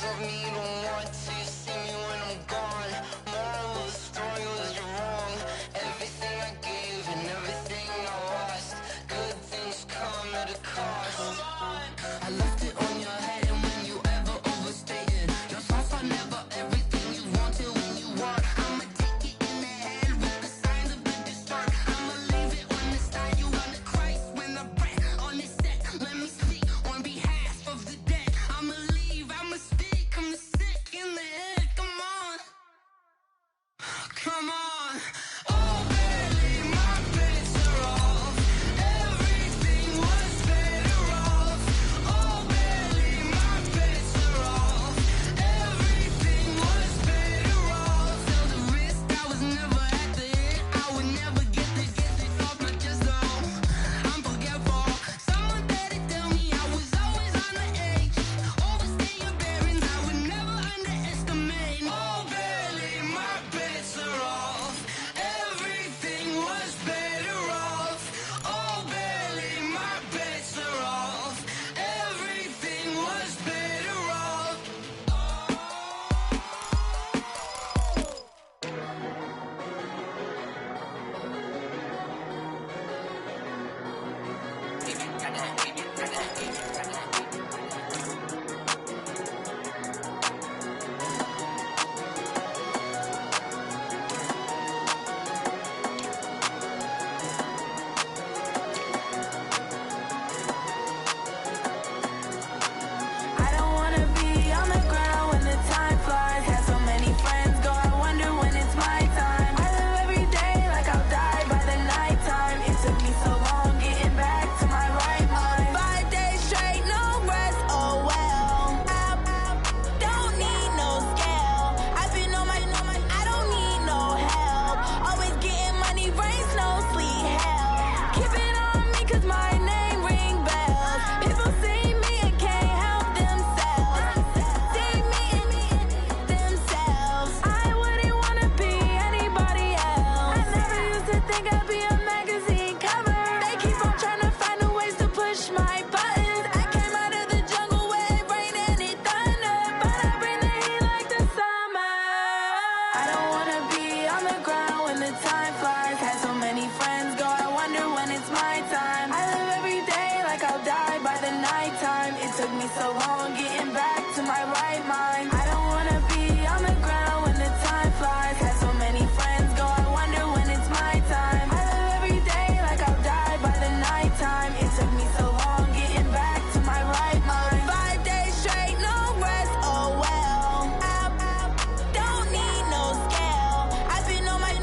of me, you don't want to. You see me when I'm gone. Moral of the story was you're wrong. Everything I gave and everything I lost. Good things come at a cost. I left it on your head, and when you ever overstated, your thoughts are never everything you wanted when you walk. I'ma take it in the head with the signs of the distort. I'ma leave it on the side. You on the Christ when the breath on this set. Let me speak on behalf of the dead. I'ma leave, I'ma speak, I'm the sick in the head. Come on, come on. Oh, barely my bits are off. Everything was better off. Oh, barely my bits are off. Everything was better off. Felt the risk, I was never at the hit. I would never get it off my chest though. I'm forgetful. Someone better tell me I was always on the edge. Overstay your bearings, I would never underestimate. Oh, barely my bits are off. Everything was better off. Oh, barely my bits are off. Everything was better off. I don't wanna be on the ground when the time flies. Had so many friends go, I wonder when it's my time. I live every day like I'll die by the nighttime. It took me so long getting back to my right mind. 5 days straight, no rest, oh well. I don't need no scale. I've been on my, I don't need no help. Always getting money, rain, snow, sleet, hell. Keep it on me cause my name ring bells. People see me and can't help themselves. See me and themselves. I wouldn't wanna be anybody else. I never used to think I'd be a magazine cover. They keep on trying to find new ways to push my buttons. I came out of the jungle where it rained and it thunder, but I bring the heat like the summer. I don't wanna be on the ground when the time flies. Had so many friends go, I wonder when it's my time. I live every day like I'll die by the nighttime. It took me so long getting back to my right mind. I don't wanna be on the ground when the time flies. Had so many friends go, I wonder when it's my time. I live every day like I'll die by the nighttime. It took me so long getting back to my right mind. 5 days straight, no rest, oh well. I don't need no scale. I've been on my,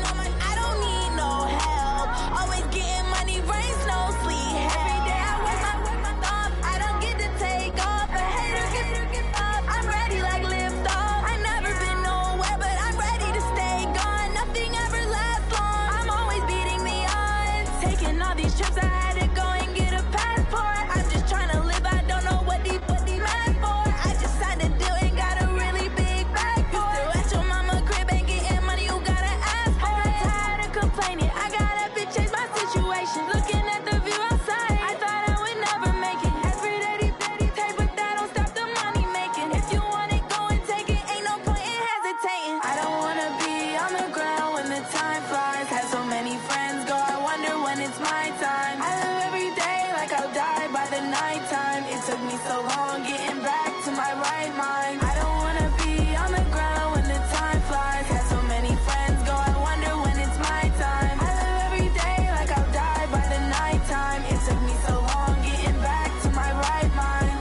I don't need no help. Always getting money, rain, snow, sleet, hell. Every day I work my thumb. I don't get to take off. A hater get up. I'm ready like lift off. I never been nowhere, but I'm ready to stay gone. Nothing ever lasts long. I'm always beating the odds. Taking all these trips, I had to go and get a passport. I'm just trying to live, I don't know what the mad for. I just signed a deal and got a really big bag for it. Still at your mama crib and getting money, you gotta ask for it. I'm tired of complaining, I got up and changed my situation. Looking at the view outside, I thought I would never make it. Every day they take, but that don't stop the money making. If you want it, go and take it, ain't no point in hesitating. I don't wanna be on the ground when the time flies. Had so many friends go, I wonder when it's my time. I live every day like I'll die by the nighttime. It took me so long getting back to my right mind. I don't wanna be on the ground when the time flies. Had so many friends go, I wonder when it's my time. I live every day like I'll die by the nighttime. It took me so long getting back to my right mind.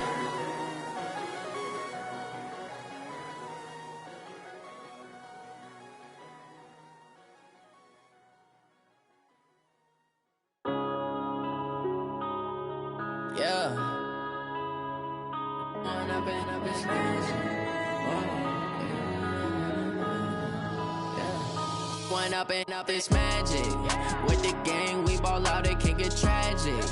Yeah. When I've been up in space. When up it's magic. With the gang, we ball out, it can get tragic.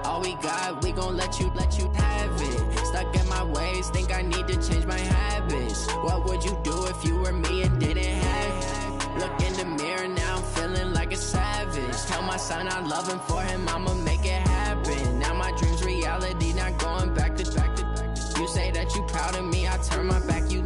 All we got, we gon' let you have it. Stuck in my ways, think I need to change my habits. What would you do if you were me and didn't have it? Look in the mirror, now I'm feeling like a savage. Tell my son I love him, for him I'ma make it happen. Now my dream's reality, not going back to. You say that you proud of me, I turn my back, you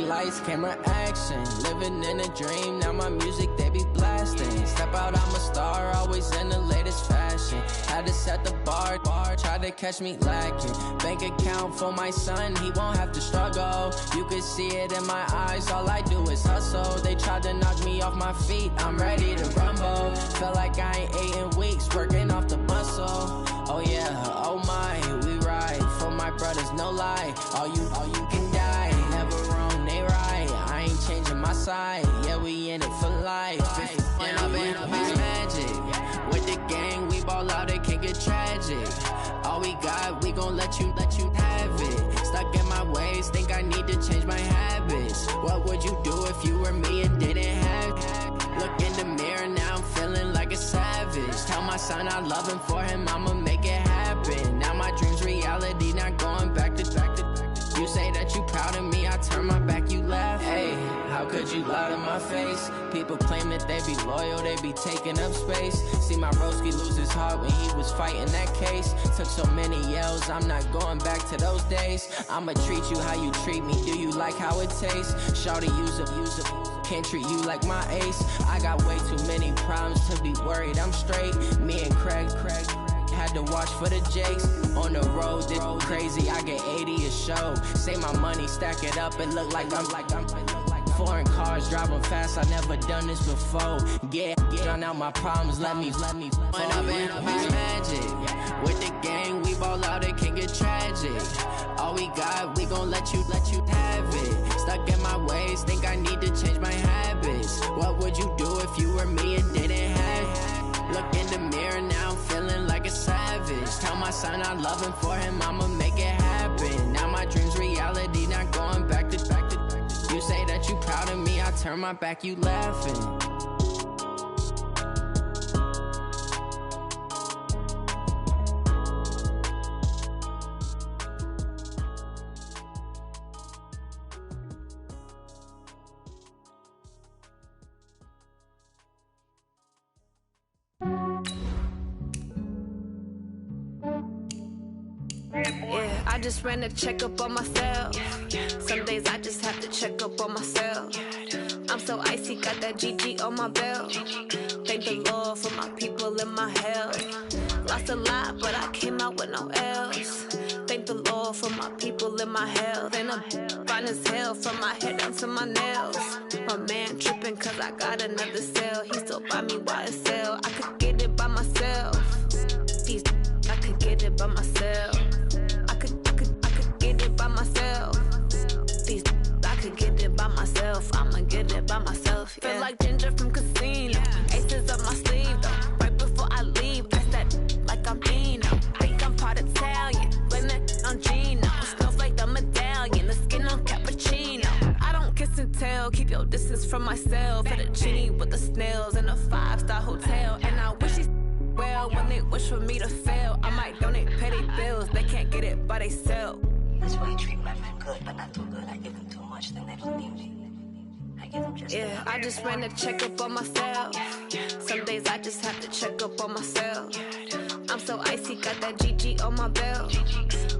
lights, camera, action. Living in a dream, now my music they be blasting. Step out, I'm a star, always in the latest fashion. Had to set the bar, try to catch me lacking. Bank account for my son, he won't have to struggle. You could see it in my eyes, all I do is hustle. They tried to knock me off my feet, I'm ready to rumble. Feel like I ain't ate in weeks, working off the muscle. Oh yeah, oh my, we ride for my brothers, no lie. All you can die, never wrong, they right. I ain't changing my side, yeah, we in it for life. And I've been magic. With the gang, we ball out, it can get tragic. All we got, we gon' let you have it. Stuck in my ways, think I need to change my habits. What would you do if you were me and didn't have it? Look in the mirror, now I'm feeling like a savage. Tell my son I love him, for him I'ma make it happen. Now my dream's reality, not going back to. You say that you proud of me, I turn my back, you laugh. Hey, how could you lie to my face? People claim that they be loyal, they be taking up space. See my broski lose his heart when he was fighting that case. Took so many yells, I'm not going back to those days. I'ma treat you how you treat me, do you like how it tastes? Shawty, use up, can't treat you like my ace. I got way too many problems to be worried, I'm straight. Me and Craig had to watch for the Jakes. On the road, this crazy, I get 80 a show. Say my money, stack it up, and look like I'm foreign cars, driving fast, I never done this before. Get on out my problems, let me When I've been magic. With the gang, we ball out, it can get tragic. All we got, we gon' let you have it. Stuck in my ways, think I need to change my habits. What would you do if you were me and didn't have it? Look in the mirror, now I'm feeling like a savage. Tell my son I love him, for him I'ma make it happen. Now my dream's reality, not going back to. You say that you proud of me, I turn my back, you laughing. Yeah, I just ran a checkup on myself. Some days I just have to check up on myself. I'm so icy, got that GG on my belt. Thank the Lord for my people and my health. Lost a lot, but I came out with no else. Thank the Lord for my people and my health. And I'm fine as hell from my head down to my nails. My man tripping cause I got another cell. He still buy me YSL. I could get it by myself. I could get it by myself. I could get it by myself. I could get it by myself. I'ma get it by myself. Yeah. Feel like Ginger from Casino. Aces up my sleeve though. Right before I leave, I said like I'm Dino. Think I'm part Italian. Blame that on Gino. Snowflake the medallion. The skin on cappuccino. I don't kiss and tell. Keep your distance from myself. Fettuccine with the snails in a 5-star hotel. And I wish he's well when they wish for me to fail. I might donate, pay their bills. They can't get it by they self. That's why you treat my men good, but not too good. I give them too much, then they don't need me. I give them just yeah, I just ran a checkup on myself. Some days I just have to check up on myself. I'm so icy, got that GG on my belt.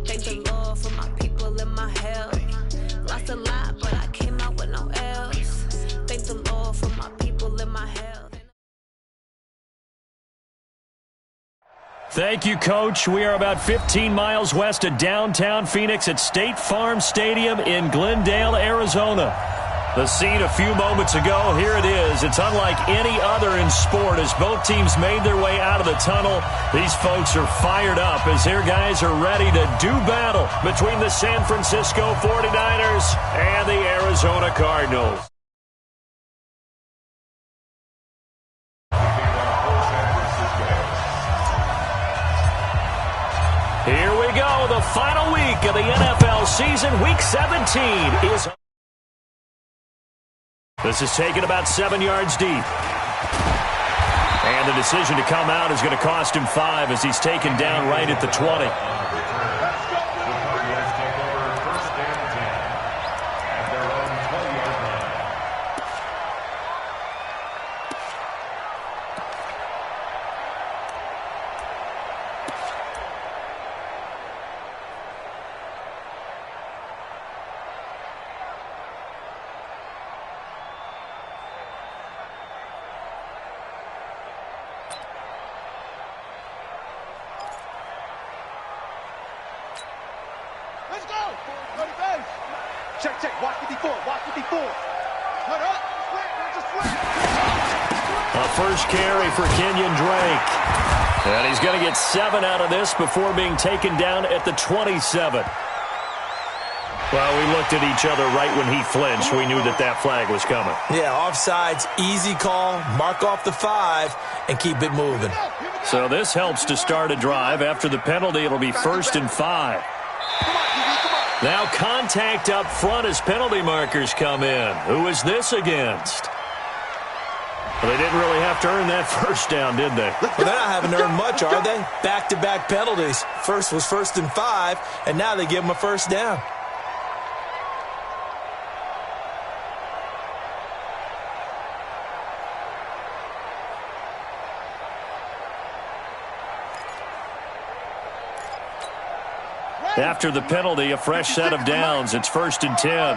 Thank the Lord for my people and my health. Lost a lot, but I came out with no else. Thank the Lord for my people and my health. Thank you, Coach. We are about 15 miles west of downtown Phoenix at State Farm Stadium in Glendale, Arizona. The scene a few moments ago, here it is. It's unlike any other in sport as both teams made their way out of the tunnel. These folks are fired up as their guys are ready to do battle between the San Francisco 49ers and the Arizona Cardinals. Here we go, the final week of the NFL season. Week 17 is... This is taken about 7 yards deep. And the decision to come out is going to cost him 5 as he's taken down right at the 20. Check, check. Watch 54. Watch 54. A first carry for Kenyon Drake. And he's going to get 7 out of this before being taken down at the 27. Well, we looked at each other right when he flinched. We knew that that flag was coming. Yeah, offsides, easy call, mark off the 5, and keep it moving. So this helps to start a drive. After the penalty, it'll be 1st and 5. Now contact up front as penalty markers come in. Who is this against? Well, they didn't really have to earn that first down, did they? Well, they're not having to earn much, are they? Back-to-back penalties. First was 1st and 5, and now they give them a first down. After the penalty, a fresh set of downs. It's 1st and 10.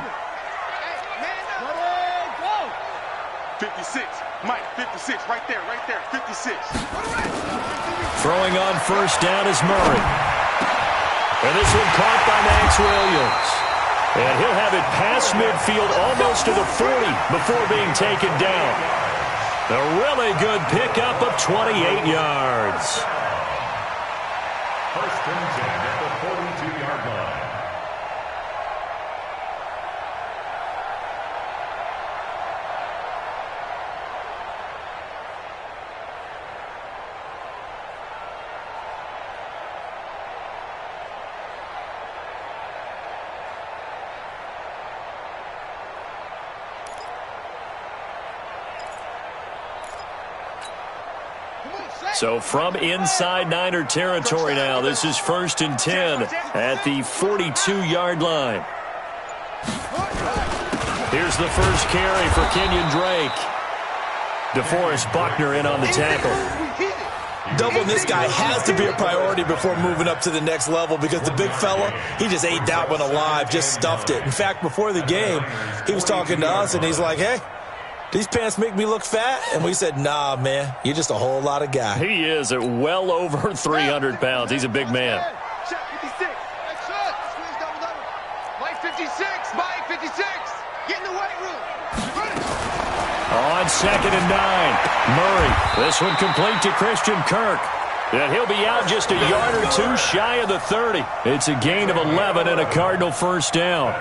56. Mike, 56. Right there, 56. Throwing on first down is Murray. And this one caught by Max Williams. And he'll have it past midfield almost to the 40 before being taken down. A really good pickup of 28 yards. First and 10 at the 42-yard line. So from inside Niner territory now, this is 1st and 10 at the 42-yard line. Here's the first carry for Kenyon Drake. DeForest Buckner in on the tackle. Doubling this guy has to be a priority before moving up to the next level because the big fella, he just ate that one alive, just stuffed it. In fact, before the game, he was talking to us, and he's like, hey, these pants make me look fat? And we said, nah, man, you're just a whole lot of guy. He is at well over 300 pounds. He's a big man. Check 56. Mike 56. Mike 56. Get in the weight room. On 2nd and 9, Murray. This one complete to Christian Kirk. And he'll be out just a yard or two shy of the 30. It's a gain of 11 and a Cardinal first down.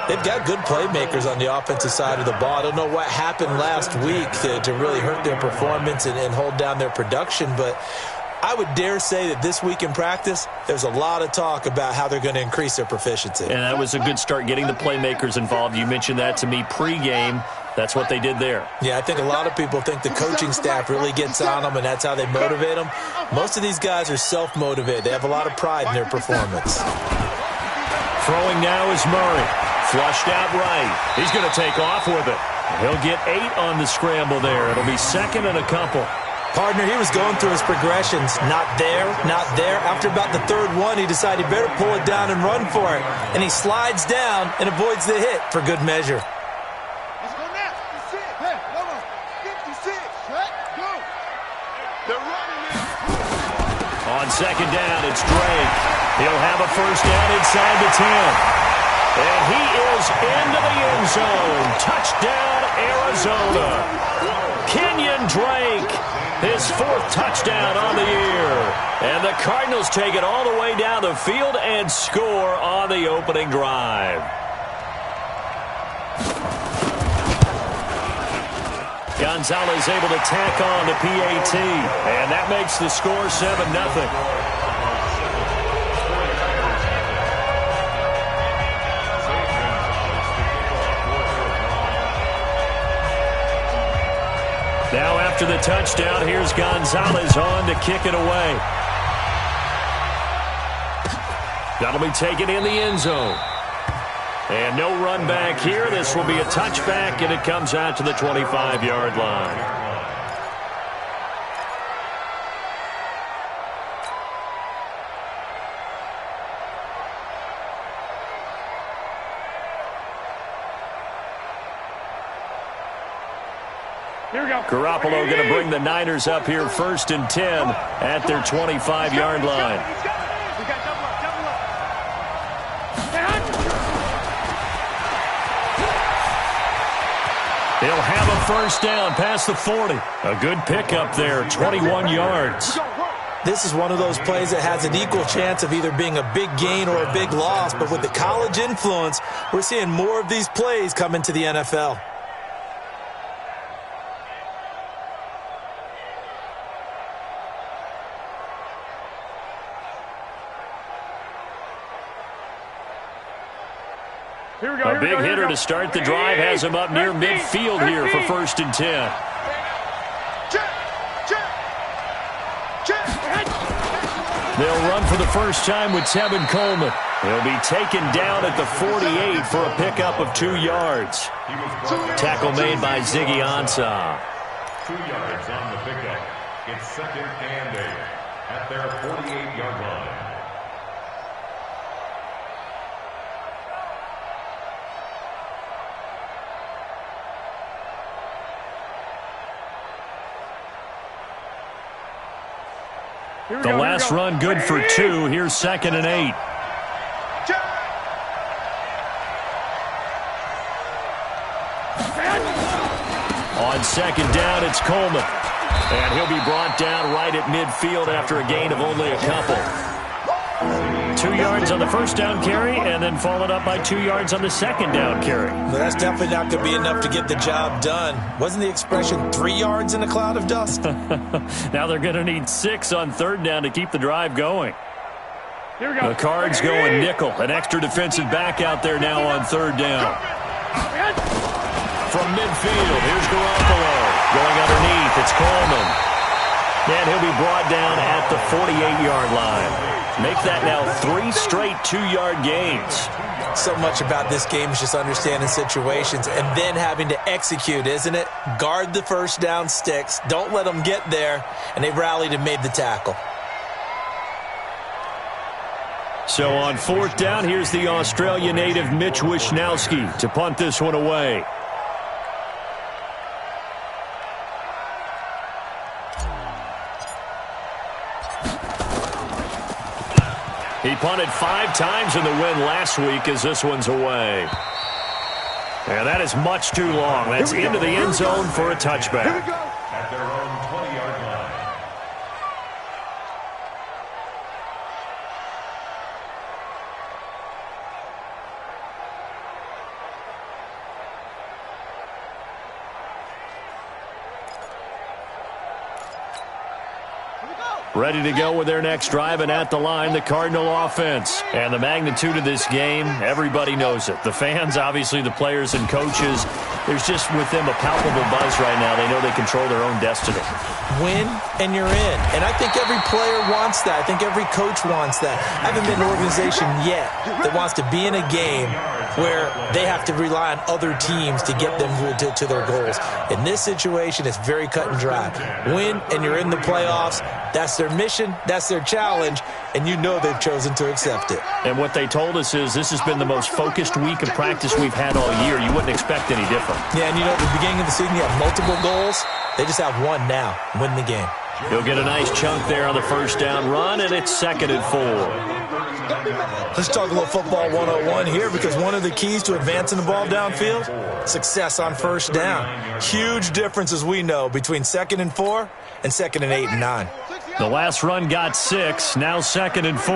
They've got good playmakers on the offensive side of the ball. I don't know what happened last week to really hurt their performance and hold down their production, but I would dare say that this week in practice, there's a lot of talk about how they're going to increase their proficiency. And that was a good start, getting the playmakers involved. You mentioned that to me pregame. That's what they did there. Yeah, I think a lot of people think the coaching staff really gets on them, and that's how they motivate them. Most of these guys are self-motivated. They have a lot of pride in their performance. Throwing now is Murray. Flushed out right. He's going to take off with it. He'll get 8 on the scramble there. It'll be 2nd and a couple. Partner, he was going through his progressions. Not there, not there. After about the 3rd one, he decided he better pull it down and run for it. And he slides down and avoids the hit for good measure. Let's go now. 56. Hey, come on. 56. Go. They're running it. On 2nd down, it's Drake. He'll have a first down inside the 10. And he is into the end zone. Touchdown, Arizona. Kenyon Drake, his 4th touchdown on the year. And the Cardinals take it all the way down the field and score on the opening drive. Gonzalez able to tack on the PAT. And that makes the score 7-0. Now after the touchdown, here's Gonzalez on to kick it away. That'll be taken in the end zone. And no run back here. This will be a touchback, and it comes out to the 25-yard line. Garoppolo going to bring the Niners up here 1st and 10 at their 25-yard line. He'll have a first down past the 40. A good pickup there, 21 yards. This is one of those plays that has an equal chance of either being a big gain or a big loss, but with the college influence, we're seeing more of these plays come into the NFL. A big hitter to start the drive has him up near midfield here for 1st and 10. They'll run for the first time with Tevin Coleman. He'll be taken down at the 48 for a pickup of 2 yards. Tackle made by Ziggy Ansah. 2 yards on the pickup. It's 2nd and 8 at their 48-yard line. The last run good for 2. Here's 2nd and 8. On 2nd down, it's Coleman. And he'll be brought down right at midfield after a gain of only a couple. 2 yards on the first down carry, and then followed up by 2 yards on the second down carry. Well, that's definitely not going to be enough to get the job done. Wasn't the expression 3 yards in a cloud of dust? Now they're going to need 6 on 3rd down to keep the drive going. The Cards going nickel. An extra defensive back out there now on 3rd down. From midfield, here's Garoppolo. Going underneath, it's Coleman. And he'll be brought down at the 48-yard line. Make that now 3 straight 2-yard gains. So much about this game is just understanding situations and then having to execute, isn't it? Guard the first down sticks. Don't let them get there. And they rallied and made the tackle. So on 4th down, here's the Australia native Mitch Wishnowsky to punt this one away. He punted 5 times in the win last week as this one's away. And that is much too long. That's into the end zone for a touchback. At their own 20-yard line. Ready to go with their next drive, and at the line, the Cardinal offense. And the magnitude of this game, everybody knows it. The fans, obviously the players and coaches, there's just with them a palpable buzz right now. They know they control their own destiny. Win, and you're in. And I think every player wants that. I think every coach wants that. I haven't been in an organization yet that wants to be in a game where they have to rely on other teams to get them to their goals. In this situation, it's very cut and dry. Win, and you're in the playoffs. That's their mission, that's their challenge, and you know they've chosen to accept it. And what they told us is this has been the most focused week of practice we've had all year. You wouldn't expect any different. Yeah, and you know, at the beginning of the season, you have multiple goals. They just have one now, win the game. He'll get a nice chunk there on the first down run, and it's 2nd and 4. Let's talk a little football 101 here, because one of the keys to advancing the ball downfield, success on first down. Huge difference, as we know, between 2nd and 4 and 2nd and 8 and 9. The last run got 6, now 2nd and 4.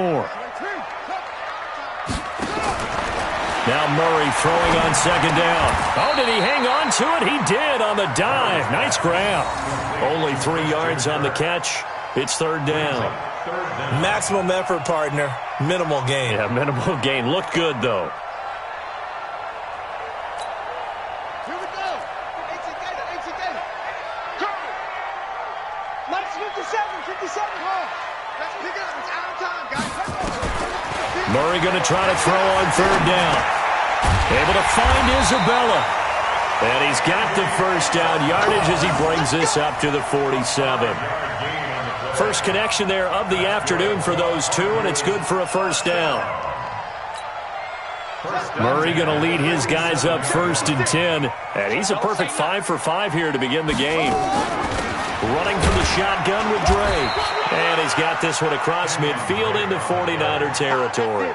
Now Murray throwing on 2nd down. Oh, did he hang on to it? He did on the dive. Nice grab. Only 3 yards on the catch. It's 3rd down. Maximum effort, partner. Minimal gain. Yeah, minimal gain. Looked good, though. Murray going to try to throw on 3rd down. Able to find Isabella. And he's got the first down yardage as he brings this up to the 47. First connection there of the afternoon for those two, and it's good for a first down. Murray going to lead his guys up 1st and 10, and he's a perfect 5 for 5 here to begin the game. Running from the shotgun with Drake. And he's got this one across midfield into 49er territory.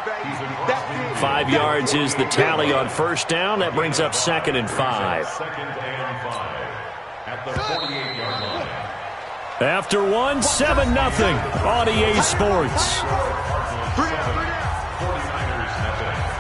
5 yards is the tally on first down. That brings up 2nd and 5. Second and 5 at the 48-yard line. After 1, 7-0 on EA Sports. 49ers have it.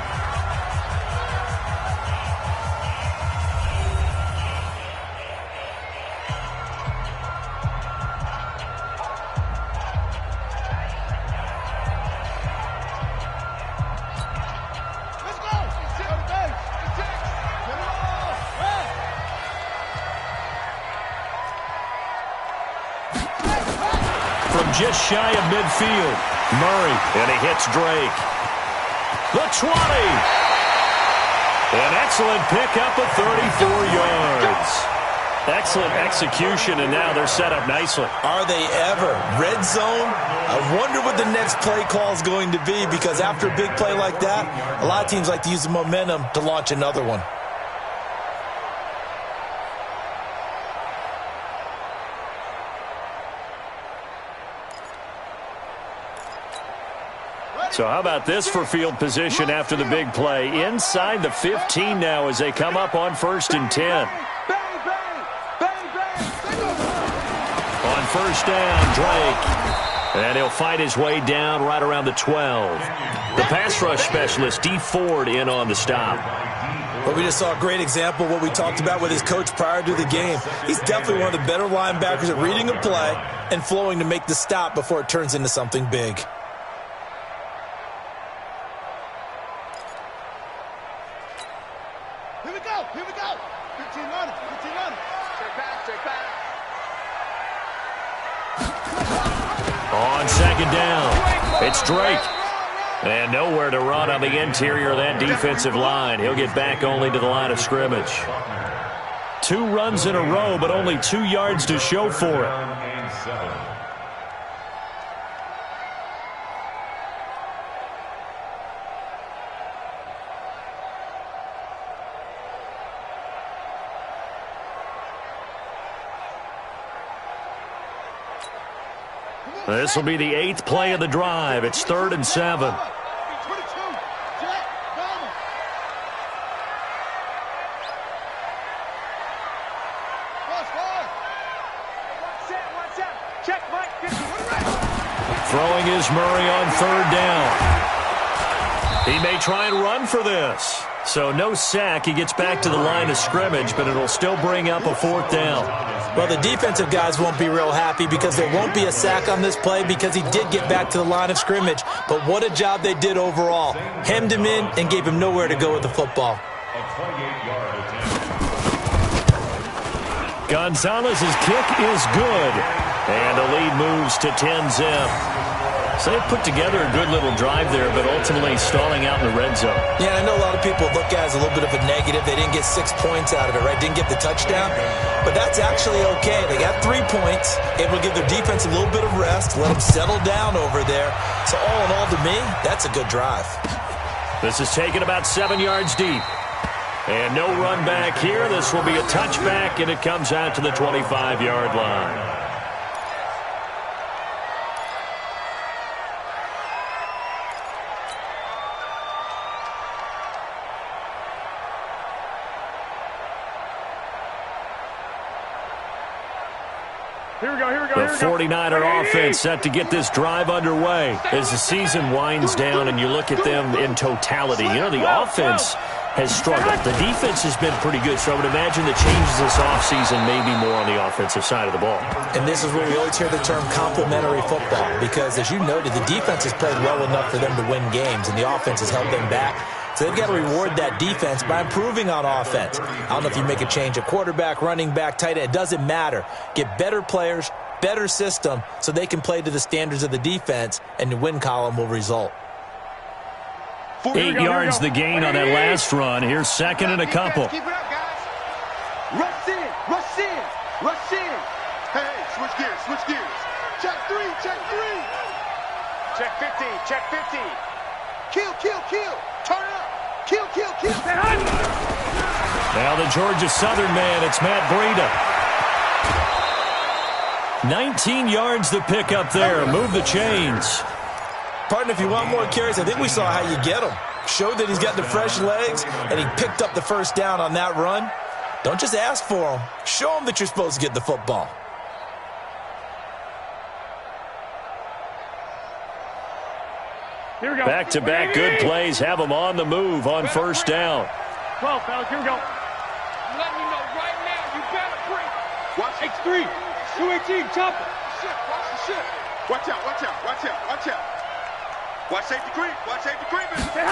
Just shy of midfield. Murray, and he hits Drake. The 20. An excellent pickup of 34 yards. Excellent execution, and now they're set up nicely. Are they ever? Red zone? I wonder what the next play call is going to be, because after a big play like that, a lot of teams like to use the momentum to launch another one. So how about this for field position after the big play? Inside the 15 now as they come up on 1st and 10. On first down, Drake. And he'll fight his way down right around the 12. The pass rush specialist, D. Ford, in on the stop. But we just saw a great example of what we talked about with his coach prior to the game. He's definitely one of the better linebackers at reading a play and flowing to make the stop before it turns into something big. Here we go. 15 on it. Check back. On second down, it's Drake. And nowhere to run on the interior of that defensive line. He'll get back only to the line of scrimmage. 2 runs in a row, but only 2 yards to show for it. This will be the 8th play of the drive. It's 3rd and 7. Throwing is Murray on 3rd down. He may try and run for this. So no sack. He gets back to the line of scrimmage, but it'll still bring up a 4th down. Well, the defensive guys won't be real happy because there won't be a sack on this play because he did get back to the line of scrimmage. But what a job they did overall. Hemmed him in and gave him nowhere to go with the football. Gonzalez's kick is good. And the lead moves to 10-zip. So they put together a good little drive there, but ultimately stalling out in the red zone. Yeah, I know a lot of people look at it as a little bit of a negative. They didn't get 6 points out of it, right? Didn't get the touchdown. But that's actually okay. They got 3 points. Able to give their defense a little bit of rest, let them settle down over there. So all in all, to me, that's a good drive. This is taken about 7 yards deep. And no run back here. This will be a touchback, and it comes out to the 25-yard line. The 49er offense set to get this drive underway as the season winds down and you look at them in totality. You know, the offense has struggled. The defense has been pretty good, so I would imagine the changes this offseason may be more on the offensive side of the ball. And this is where we always hear the term complementary football because, as you noted, the defense has played well enough for them to win games, and the offense has held them back. So they've got to reward that defense by improving on offense. I don't know if you make a change at quarterback, running back, tight end. It doesn't matter. Get better players, better system, so they can play to the standards of the defense, and the win column will result. 8 yards the gain on that last run. Here's 2nd and a couple. Keep it up, guys. Rush in. Hey, switch gears. Check 3. Check 15. Kill. Turn up. Kill. Now the Georgia Southern man, it's Matt Breida. 19 yards the pick up there. Move the chains. Partner, if you want more carries, I think we saw how you get them. showed that he's got the fresh legs, and he picked up the first down on that run. Don't just ask for him. Show him that you're supposed to get the football. Here we go. Back-to-back good plays have them on the move on first down. 12, fellas, here we go. I'm letting you know right now, you better bring. Watch X3, 218, chopper. shit. Watch the shit. Watch out, watch out, watch out, watch out. Watch safety creep. Watch safety creeping. Safety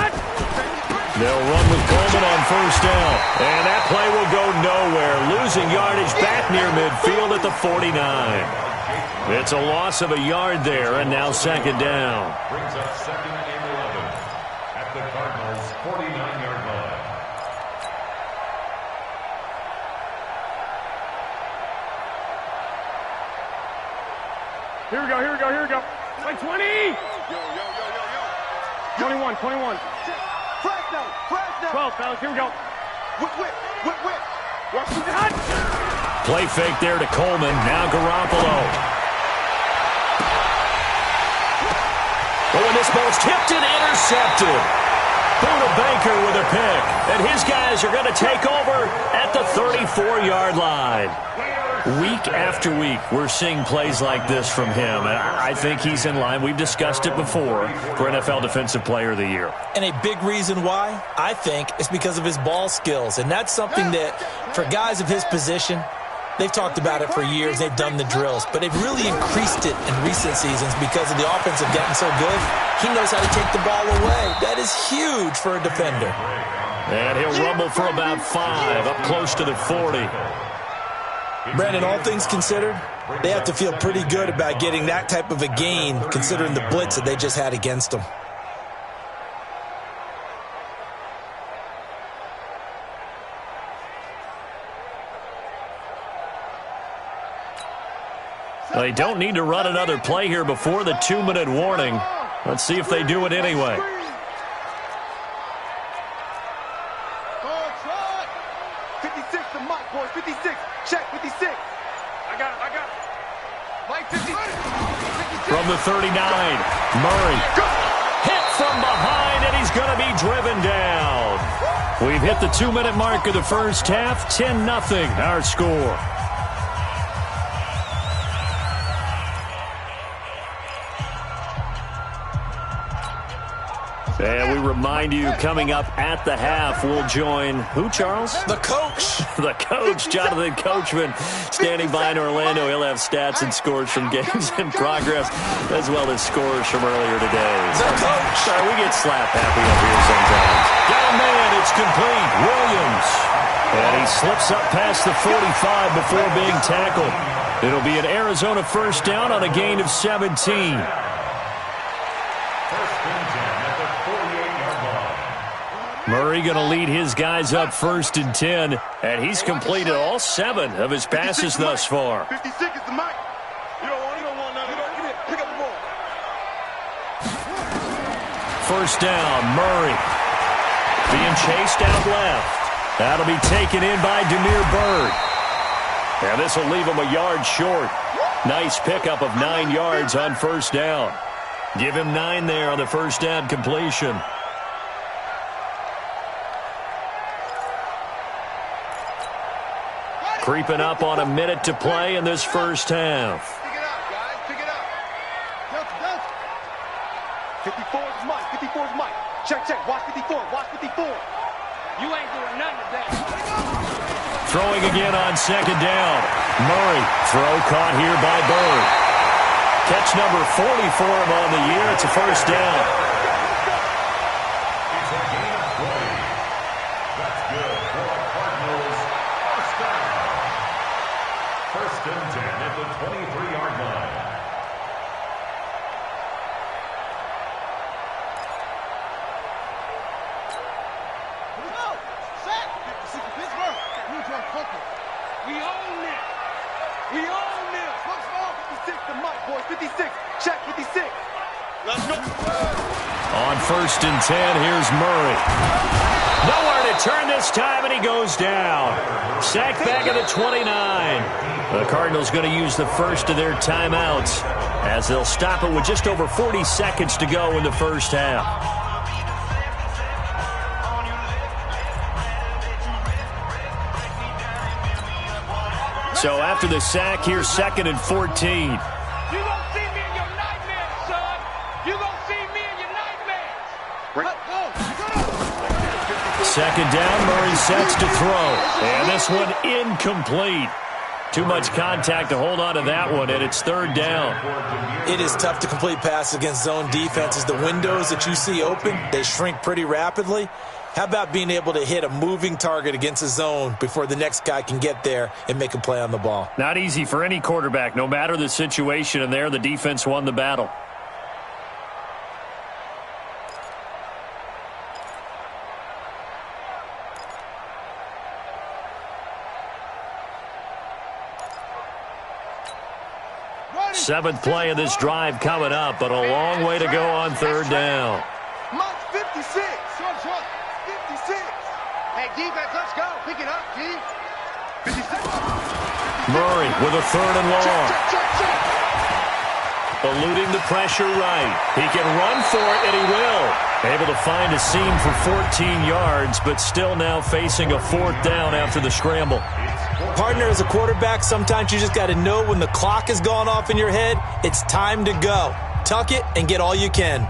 creeping. They'll run with Coleman on first down. And that play will go nowhere. Losing yardage back near midfield at the 49. It's a loss of a yard there, and now second down. Brings up second and 11 at the Cardinals' 49-yard line. Here we go, here we go, here we go. Play 20. Yo. 21. Flag down. 12, fellas, here we go. Whip. Watch the Play fake there to Coleman. Now Garoppolo. Oh, and this ball's tipped and intercepted. Buda Baker with a pick. And his guys are going to take over at the 34-yard line. Week after week, we're seeing plays like this from him. And I think he's in line. We've discussed it before for NFL Defensive Player of the Year. And a big reason why, I think, is because of his ball skills. And that's something that, for guys of his position, they've talked about it for years. They've done the drills. But they've really increased it in recent seasons because of the offense have gotten so good. He knows how to take the ball away. That is huge for a defender. And he'll rumble for about 5, up close to the 40. Brandon, all things considered, they have to feel pretty good about getting that type of a gain, considering the blitz that they just had against them. They don't need to run another play here before the 2-minute warning. Let's see if they do it anyway. Go try. 56 to Mike, boys. 56. Check 56. I got it. Mike 56. From the 39, Murray. Hit from behind, and he's going to be driven down. We've hit the 2-minute mark of the first half. 10-0 our score. And we remind you, coming up at the half, we'll join who, Charles? The coach. The coach, Jonathan Coachman, standing by in Orlando. He'll have stats and scores from games in progress, as well as scores from earlier today. The coach. Sorry, we get slap happy up here sometimes. Got a man, it's complete. Williams. And he slips up past the 45 before being tackled. It'll be an Arizona first down on a gain of 17. Murray going to lead his guys up 1st and 10, and he's completed all 7 of his passes thus far. 56 is the mic. You don't want none. Get it. Pick up the ball. First down, Murray. Being chased out left. That'll be taken in by Demir Bird. And this will leave him a yard short. Nice pickup of 9 yards on first down. Give him 9 there on the first down completion. Creeping up on a minute to play in this first half. Pick it up, guys. Pick it up. Delta. 54 is Mike. 54 is Mike. Check. Watch 54. Watch 54. You ain't doing nothing today. Throwing again on second down. Murray. Throw caught here by Bird. Catch number 40 for him on the year. It's a first down. It's a gain of 20. That's good for the Cardinals. First down. 1st and 10 at the 23-yard line. Here we go. Set. 56 to Pittsburgh. New York focus. We own this. We own this. Look small. 56 to Mike, boys. 56. Check 56. Let's go. On 1st and 10, here's Murray. Nowhere to turn this time, and he goes down. Sacked back at the 29. The Cardinals going to use the first of their timeouts as they'll stop it with just over 40 seconds to go in the first half. So after the sack, here's 2nd and 14. You gonna see me in your nightmares, son. You gonna see me in your nightmares. Second down, Murray sets to throw. And this one incomplete. Too much contact to hold on to that one, and it's 3rd down. It is tough to complete passes against zone defenses. The windows that you see open, they shrink pretty rapidly. How about being able to hit a moving target against a zone before the next guy can get there and make a play on the ball? Not easy for any quarterback, no matter the situation, and there the defense won the battle. Seventh play of this drive coming up, but a long way to go on 3rd down. Mike's 56. 56. Hey, defense, let's go. Pick it up, G. 56. Murray with a 3rd and long. Eluding the pressure right. He can run for it, and he will. Able to find a seam for 14 yards, but still now facing a 4th down after the scramble. Partner, as a quarterback, sometimes you just got to know when the clock has gone off in your head, it's time to go. Tuck it and get all you can.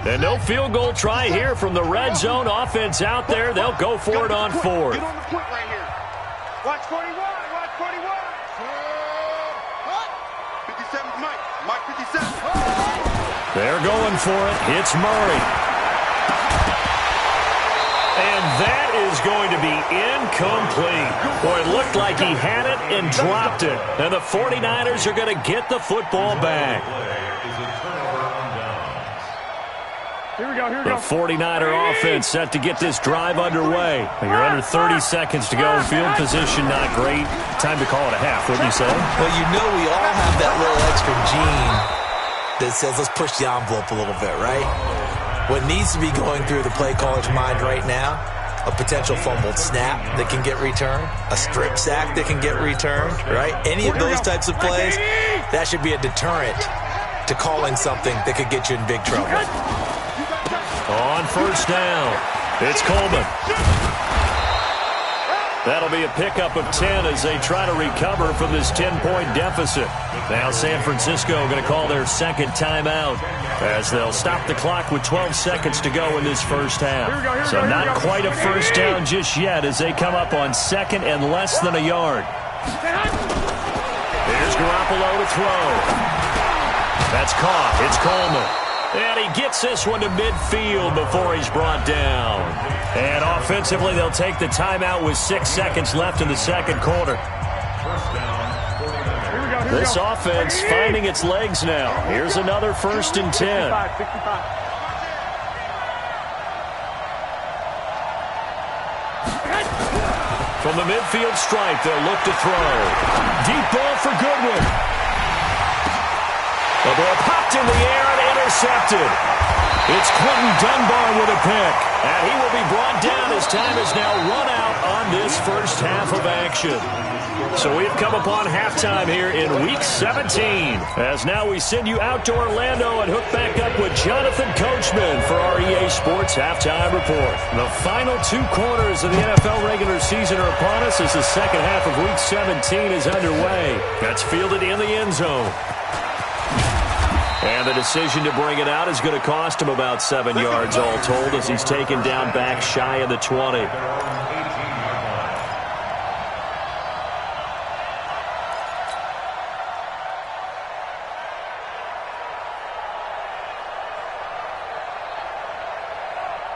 And no field goal try here from the red zone offense out there. They'll go for it on 4th. Get on the point right here. Watch 41. Watch 41. 57's Mike. Mike 57. They're going for it. It's Murray. And that is going to be incomplete. Boy, it looked like he had it and dropped it. And the 49ers are going to get the football back. Here we go. The 49er offense set to get this drive underway. You're under 30 seconds to go. Field position not great. Time to call it a half, wouldn't you say? Well, you know we all have that little extra gene that says let's push the envelope a little bit, right? What needs to be going through the play caller's mind right now, a potential fumbled snap that can get returned, a strip sack that can get returned, right? Any of those types of plays, that should be a deterrent to calling something that could get you in big trouble. On 1st down, it's Coleman. That'll be a pickup of 10 as they try to recover from this 10-point deficit. Now San Francisco going to call their 2nd timeout as they'll stop the clock with 12 seconds to go in this first half. So not quite a first down just yet as they come up on 2nd and less than a yard. Here's Garoppolo to throw. That's caught. It's Coleman. And he gets this one to midfield before he's brought down. And offensively, they'll take the timeout with 6 seconds left in the 2nd quarter. This offense finding its legs now. Here's another 1st and 10. From the midfield stripe, they'll look to throw. Deep ball for Goodwin. The ball popped in the air and intercepted. It's Quentin Dunbar with a pick. And he will be brought down as time is now run out on this first half of action. So we've come upon halftime here in Week 17. As now we send you out to Orlando and hook back up with Jonathan Coachman for our EA Sports Halftime Report. The final 2 quarters of the NFL regular season are upon us as the second half of Week 17 is underway. That's fielded in the end zone. And the decision to bring it out is going to cost him about 7 yards all told as he's taken down back shy of the 20.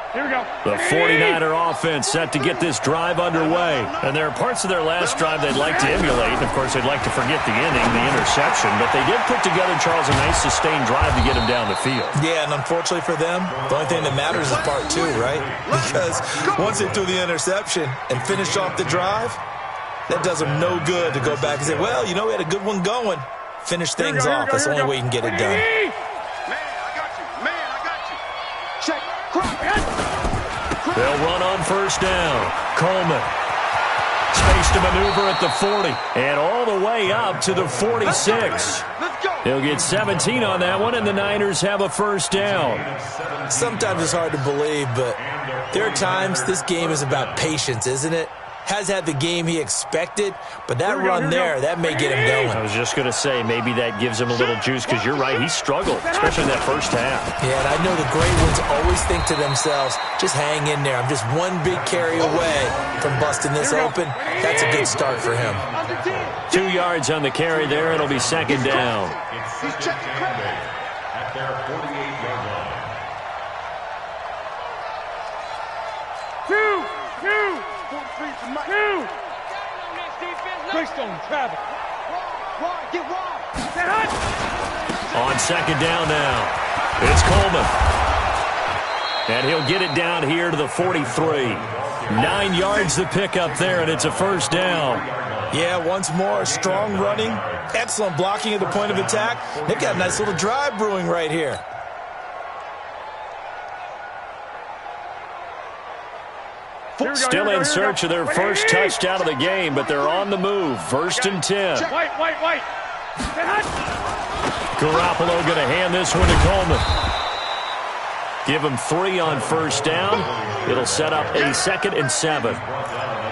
Here we go. The 49er offense set to get this drive underway. And there are parts of their last drive they'd like to emulate. And, of course, they'd like to forget the inning, the interception. But they did put together, Charles, a nice sustained drive to get him down the field. Yeah, and unfortunately for them, the only thing that matters is part 2, right? Because once they threw the interception and finished off the drive, that does them no good to go back and say, well, you know, we had a good one going. Finish things off. That's the only way you can get it done. Man, I got you. Man, I got you. Check. They'll run on first down. Coleman. Space to maneuver at the 40. And all the way up to the 46. He'll get 17 on that one, and the Niners have a first down. Sometimes it's hard to believe, but there are times this game is about patience, isn't it? Has had the game he expected, but that run there, that may get him going. I was just going to say, maybe that gives him a little juice, because you're right, he struggled, especially in that first half. Yeah, and I know the great ones always think to themselves, just hang in there. I'm just one big carry away from busting this open. That's a good start for him. 2 yards on the carry there. It'll be second down. He's checking at their 48-yard line. Two. Greystone, travel. Get wide. On second down now, it's Coleman. And he'll get it down here to the 43. 9 yards to pick up there, and it's a first down. Yeah, once more, strong running, excellent blocking at the point of attack. They've got a nice little drive brewing right here. Still in search of their first touchdown of the game, but they're on the move. First and 10. White. Garoppolo going to hand this one to Coleman. Give him 3 on first down. It'll set up a 2nd and 7.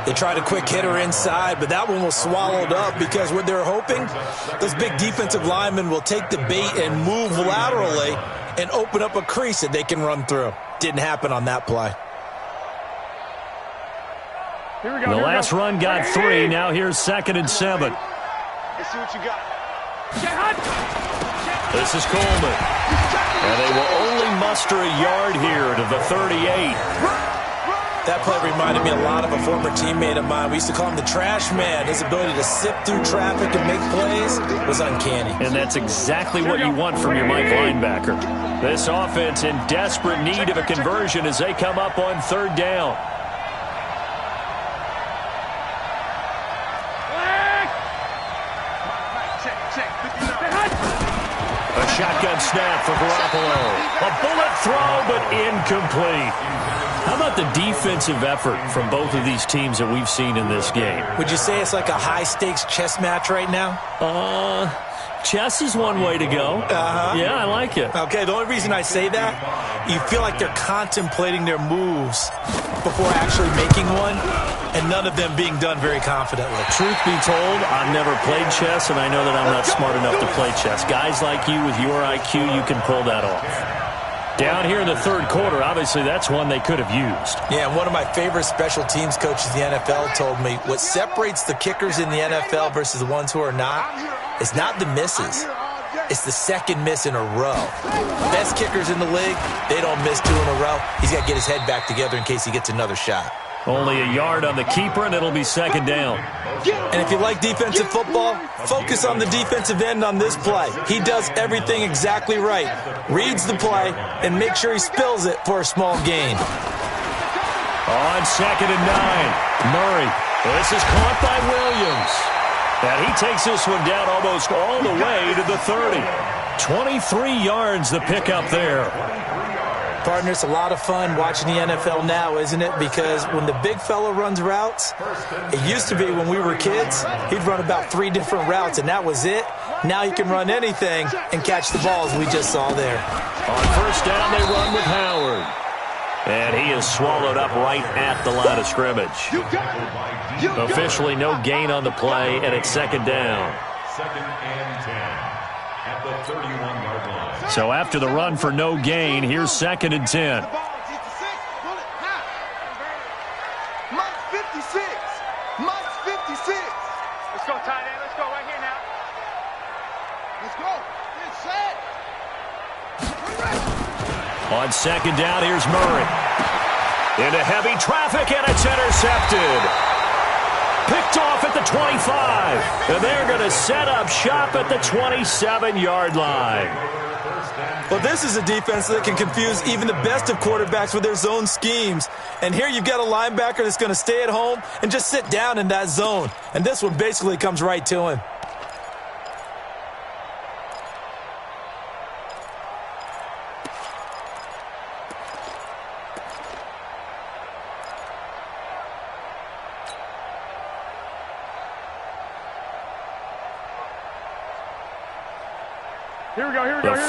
They tried a quick hitter inside, but that one was swallowed up because what they're hoping, those big defensive linemen will take the bait and move laterally and open up a crease that they can run through. Didn't happen on that play. The last run got 3. Now here's 2nd and 7. Let's see what you got. This is Coleman. And they will only muster a yard here to the 38. That play reminded me a lot of a former teammate of mine. We used to call him the trash man. His ability to sift through traffic and make plays was uncanny. And that's exactly what you want from your Mike linebacker. This offense in desperate need of a conversion as they come up on 3rd down. A shotgun snap for Garoppolo. A bullet throw, but incomplete. How about the defensive effort from both of these teams that we've seen in this game? Would you say it's like a high-stakes chess match right now? Chess is one way to go. Yeah, I like it. Okay, the only reason I say that, you feel like they're contemplating their moves before actually making one, and none of them being done very confidently. Truth be told, I've never played chess, and I know that I'm not smart enough to play chess. Guys like you with your IQ, you can pull that off. Down here in the 3rd quarter, obviously that's one they could have used. Yeah, one of my favorite special teams coaches in the NFL told me what separates the kickers in the NFL versus the ones who are not is not the misses. It's the 2nd miss in a row. Best kickers in the league, they don't miss 2 in a row. He's got to get his head back together in case he gets another shot. Only a yard on the keeper, and it'll be 2nd down. And if you like defensive football, focus on the defensive end on this play. He does everything exactly right. Reads the play and make sure he spills it for a small gain. On 2nd and 9, Murray. This is caught by Williams. And he takes this one down almost all the way to the 30. 23 yards the pickup there. Partner, it's a lot of fun watching the NFL now, isn't it? Because when the big fella runs routes, it used to be when we were kids, he'd run about 3 different routes, and that was it. Now he can run anything and catch the balls we just saw there. On first down, they run with Howard. And he is swallowed up right at the line of scrimmage. Officially no gain on the play, and it's 2nd down. 2nd and 10 at the 31-yard line. So after the run for no gain, here's 2nd and 10. Mike 56. Mike 56. Let's go, tight end. Let's go right here now. Let's go. Get set. On 2nd down, here's Murray. Into heavy traffic, and it's intercepted. Picked off at the 25. And they're going to set up shop at the 27-yard line. Well, this is a defense that can confuse even the best of quarterbacks with their zone schemes. And here you've got a linebacker that's going to stay at home and just sit down in that zone. And this one basically comes right to him. The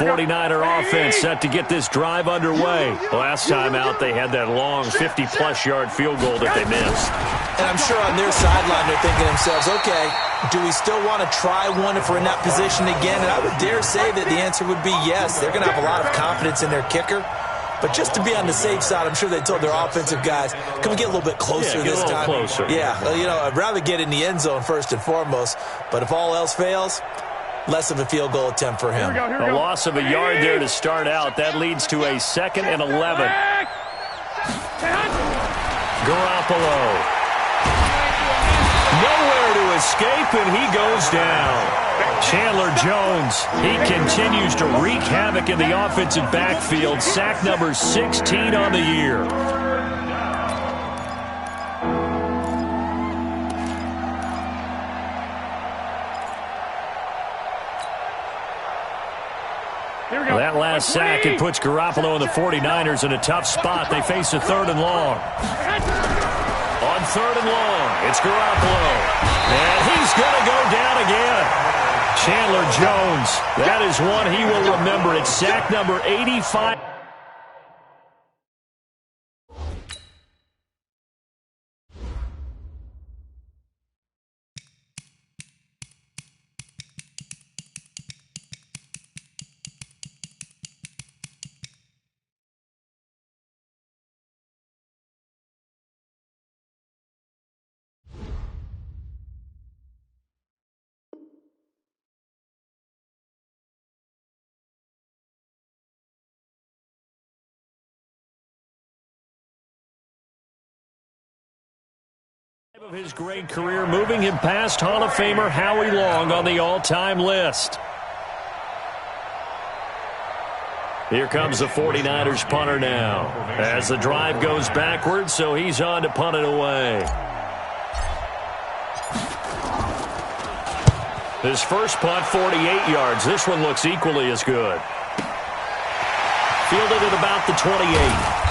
49er offense set to get this drive underway. Last time out, they had that long 50-plus yard field goal that they missed. And I'm sure on their sideline they're thinking to themselves, okay, do we still want to try one if we're in that position again? And I would dare say that the answer would be yes. They're going to have a lot of confidence in their kicker. But just to be on the safe side, I'm sure they told their offensive guys, can we get a little bit closer this time? Closer. Yeah, I'd rather get in the end zone first and foremost. But if all else fails, less of a field goal attempt for him. A loss of a yard there to start out. That leads to a 2nd and 11. Garoppolo. Nowhere to escape, and he goes down. Chandler Jones, he continues to wreak havoc in the offensive backfield. Sack number 16 on the year. That last sack, it puts Garoppolo and the 49ers in a tough spot. They face a 3rd and long. On 3rd and long, it's Garoppolo. And he's going to go down again. Chandler Jones, that is one he will remember. It's sack number 85. Of his great career, moving him past Hall of Famer Howie Long on the all-time list. Here comes the 49ers punter now. As the drive goes backwards, so he's on to punt it away. His first punt, 48 yards. This one looks equally as good. Fielded at about the 28.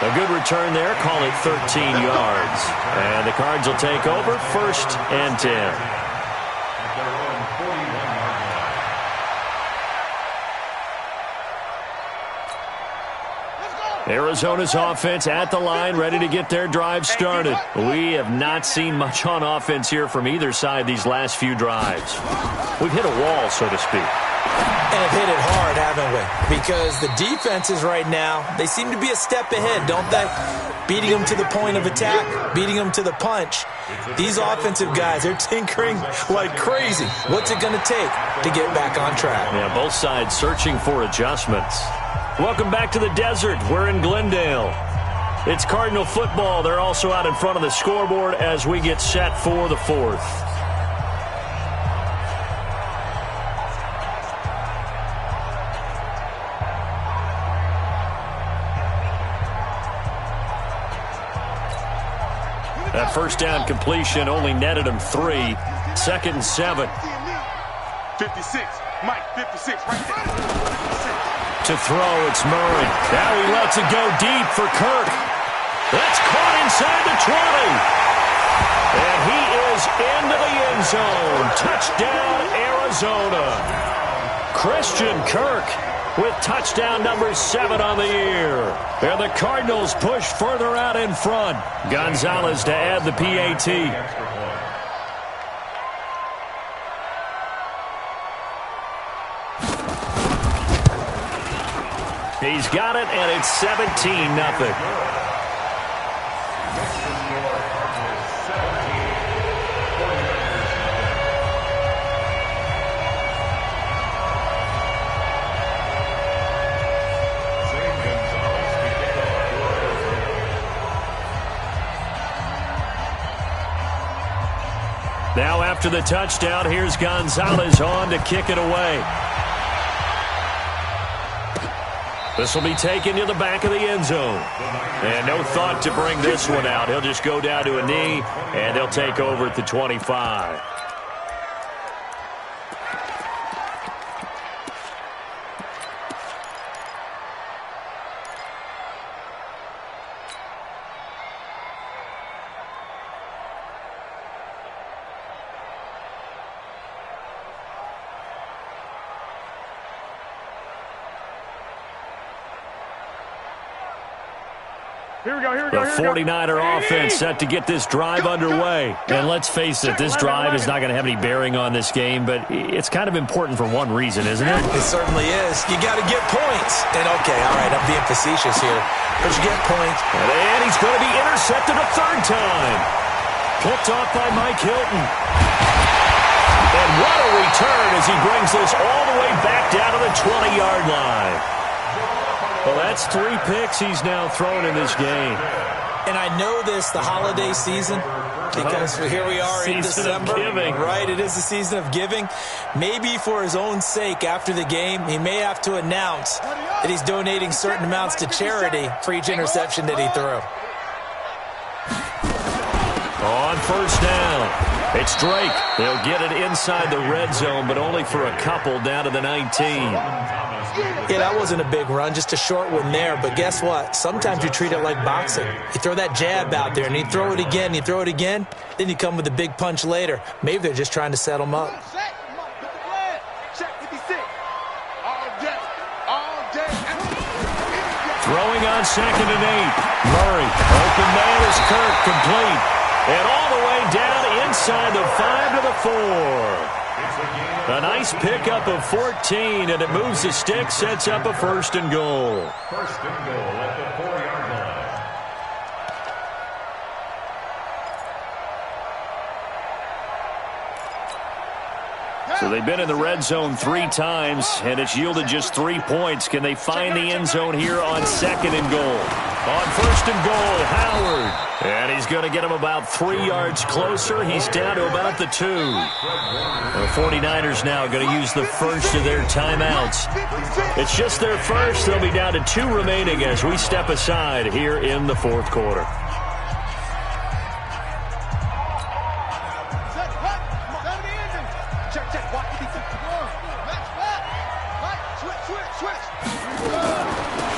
A good return there, call it 13 yards. And the Cards will take over, 1st and 10. Arizona's offense at the line, ready to get their drive started. We have not seen much on offense here from either side these last few drives. We've hit a wall, so to speak. And have hit it hard, haven't we? Because the defenses right now, they seem to be a step ahead, don't they? Beating them to the point of attack, beating them to the punch. These offensive guys are tinkering like crazy. What's it going to take to get back on track? Yeah, both sides searching for adjustments. Welcome back to the desert. We're in Glendale. It's Cardinal football. They're also out in front of the scoreboard as we get set for the 4th. That first down completion only netted him 3. 2nd and 7. 56. Mike, 56 right there. 56. To throw, it's Murray. Now he lets it go deep for Kirk. That's caught inside the 20. And he is into the end zone. Touchdown, Arizona. Christian Kirk with touchdown number 7 on the year. And the Cardinals push further out in front. Gonzalez to add the PAT. He's got it, and it's 17-0. Now after the touchdown, here's Gonzalez on to kick it away. This will be taken to the back of the end zone. And no thought to bring this one out. He'll just go down to a knee, and they'll take over at the 25. The 49er offense set to get this drive underway. And let's face it, this drive is not going to have any bearing on this game, but it's kind of important for one reason, isn't it? It certainly is. You got to get points. And, okay, all right, I'm being facetious here. But you get points. And he's going to be intercepted a third time. Picked off by Mike Hilton. And what a return as he brings this all the way back down to the 20-yard line. Well, that's 3 picks he's now thrown in this game. And I know this, the holiday season, because here we are in December. Right, it is the season of giving. Maybe for his own sake, after the game, he may have to announce that he's donating certain amounts to charity for each interception that he threw. On first down, it's Drake. They'll get it inside the red zone, but only for a couple down to the 19. Yeah, that wasn't a big run, just a short one there. But guess what? Sometimes you treat it like boxing. You throw that jab out there, and you throw it again, you throw it again, then you come with a big punch later. Maybe they're just trying to set him up. Throwing on 2nd and 8. Murray, open man is Kirk, complete. And all the way down inside the 5 to the 4. A nice pickup of 14, and it moves the stick, sets up a 1st and goal. 1st and goal at the 4-yard line. So they've been in the red zone 3 times, and it's yielded just 3 points. Can they find the end zone here on 2nd and goal? On 1st and goal, Howard. And he's going to get him about 3 yards closer. He's down to about the 2. The 49ers now going to use the first of their timeouts. It's just their first. They'll be down to 2 remaining as we step aside here in the 4th quarter.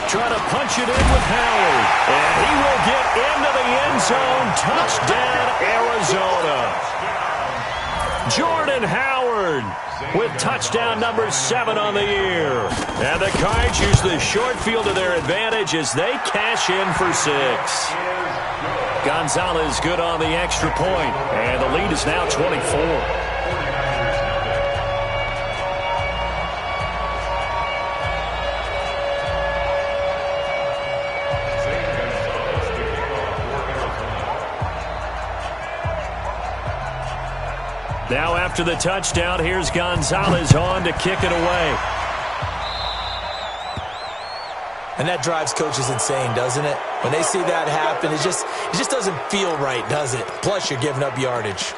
Trying to punch it in with Howard. And he will get into the end zone. Touchdown, Arizona. Jordan Howard with touchdown number 7 on the year. And the Cards use the short field to their advantage as they cash in for 6. Gonzalez good on the extra point. And the lead is now 24. Now after the touchdown, here's Gonzalez on to kick it away. And that drives coaches insane, doesn't it? When they see that happen, it just doesn't feel right, does it? Plus, you're giving up yardage.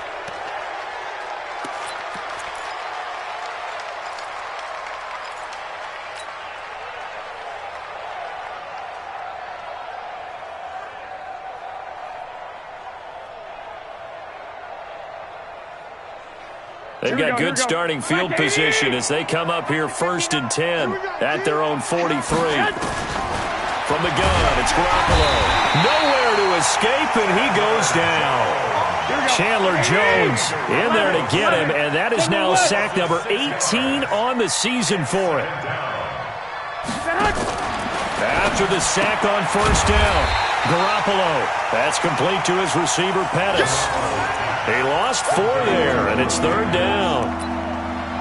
They've got good starting field position as they come up here 1st and 10 at their own 43. From the gun, it's Garoppolo. Nowhere to escape, and he goes down. Chandler Jones in there to get him, and that is now sack number 18 on the season for him. After the sack on 1st down, Garoppolo. That's complete to his receiver, Pettis. He lost 4 there, and it's 3rd down.